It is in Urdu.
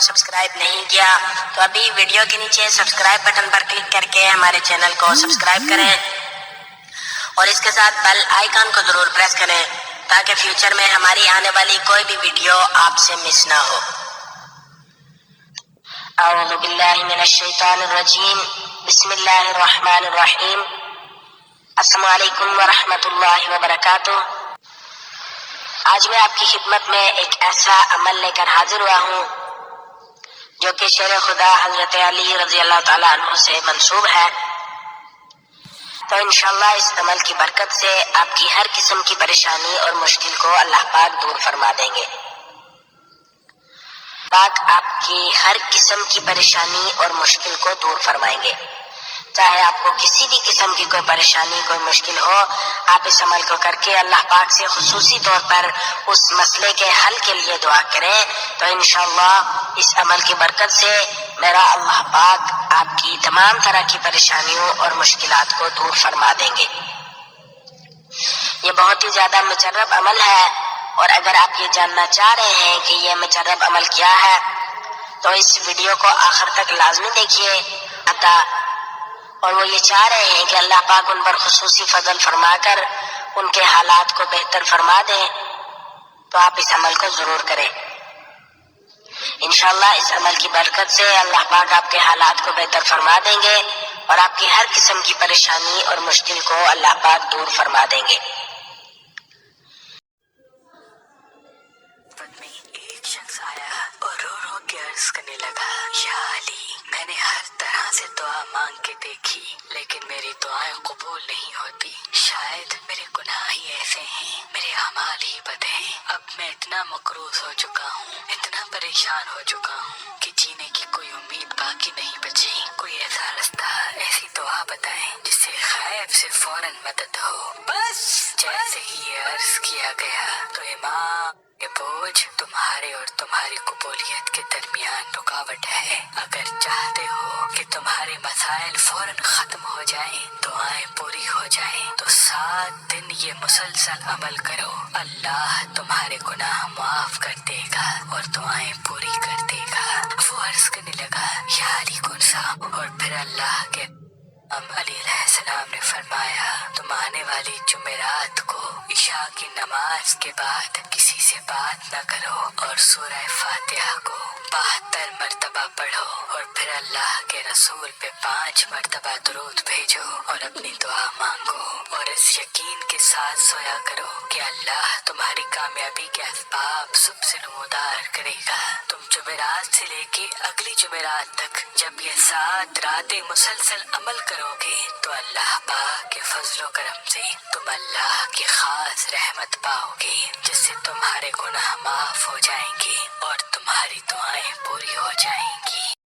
سبسکرائب نہیں کیا تو ابھی ویڈیو کے نیچے سبسکرائب بٹن پر کلک کر کے ہمارے چینل کو سبسکرائب کریں اور اس کے ساتھ بیل آئیکن کو ضرور پریس کریں تاکہ فیوچر میں ہماری آنے والی کوئی بھی ویڈیو آپ سے مس نہ ہو۔ اعوذ باللہ من الشیطان الرجیم، بسم اللہ الرحمن الرحیم۔ السلام علیکم ورحمۃ اللہ وبرکاتہ۔ آج میں آپ کی خدمت میں ایک ایسا عمل لے کر حاضر ہوا ہوں جو کہ شیر خدا حضرت علی رضی اللہ تعالیٰ عنہ سے منسوب ہے، تو انشاءاللہ اس عمل کی برکت سے آپ کی ہر قسم کی پریشانی اور مشکل کو اللہ پاک دور فرما دیں گے۔ پاک آپ کی ہر قسم کی پریشانی اور مشکل کو دور فرمائیں گے۔ چاہے آپ کو کسی بھی قسم کی کوئی پریشانی کوئی مشکل ہو، آپ اس عمل کو کر کے اللہ پاک سے خصوصی طور پر اس مسئلے کے حل کے لیے دعا کریں تو انشاءاللہ اس عمل کی برکت سے میرا اللہ پاک آپ کی تمام طرح کی پریشانیوں اور مشکلات کو دور فرما دیں گے۔ یہ بہت ہی زیادہ مجرب عمل ہے، اور اگر آپ یہ جاننا چاہ رہے ہیں کہ یہ مجرب عمل کیا ہے تو اس ویڈیو کو آخر تک لازمی دیکھیے، اور وہ یہ چاہ رہے ہیں کہ اللہ پاک ان پر خصوصی فضل فرما کر ان کے حالات کو بہتر فرما دیں تو آپ اس عمل کو ضرور کریں۔ انشاءاللہ اس عمل کی برکت سے اللہ پاک آپ کے حالات کو بہتر فرما دیں گے اور آپ کی ہر قسم کی پریشانی اور مشکل کو اللہ پاک دور فرما دیں گے۔ ایک شخص آیا اور رو رو کے عرض کرنے لگا، یا علی، میں نے ہر طرح سے دعا مانگ کے دیکھی لیکن میری دعائیں قبول نہیں ہوتی۔ شاید میرے گناہ ہی ایسے ہیں، میرے اعمال ہی بد ہیں۔ اب میں اتنا مقروض ہو چکا ہوں، اتنا پریشان ہو چکا ہوں کہ جینے کی کوئی امید باقی نہیں بچی۔ کوئی ایسا رستہ، ایسی دعا بتائیں جس سے غیب سے فوراً مدد ہو۔ بس جیسے ہی یہ عرض کیا گیا تو امام یہ بوجھ تمہارے اور تمہاری قبولیت کے درمیان رکاوٹ ہے۔ اگر چاہتے ہو کہ تمہارے مسائل فوراً ختم ہو جائیں، دعائیں پوری ہو جائیں تو 7 دن یہ مسلسل عمل کرو، اللہ تمہارے گناہ معاف کر دے گا اور دعائیں پوری کر دے گا۔ وہ عرض کرنے لگا، یا علی کون سا؟ اور پھر اللہ کے علی علیہ السلام نے فرمایا، تم آنے والی جمعرات کو عشاء کی نماز کے بعد کسی سے بات نہ کرو اور سورہ فاتحہ کو 72 مرتبہ پڑھو اور پھر اللہ کے رسول پہ 5 مرتبہ درود بھیجو اور اپنی دعا مانگو، اور اس یقین کے ساتھ سویا کرو کہ اللہ تمہاری کامیابی کے اسباب سب سے نمودار کرے گا۔ تم جمعرات سے لے کے اگلی جمعرات تک جب یہ 7 راتیں مسلسل عمل کرو گے تو اللہ پاک کے فضل و کرم سے تم اللہ کی خاص رحمت پاؤ گے، جس سے تمہارے گناہ معاف ہو جائیں گے اور تمہاری دعائیں پوری ہو جائیں گی۔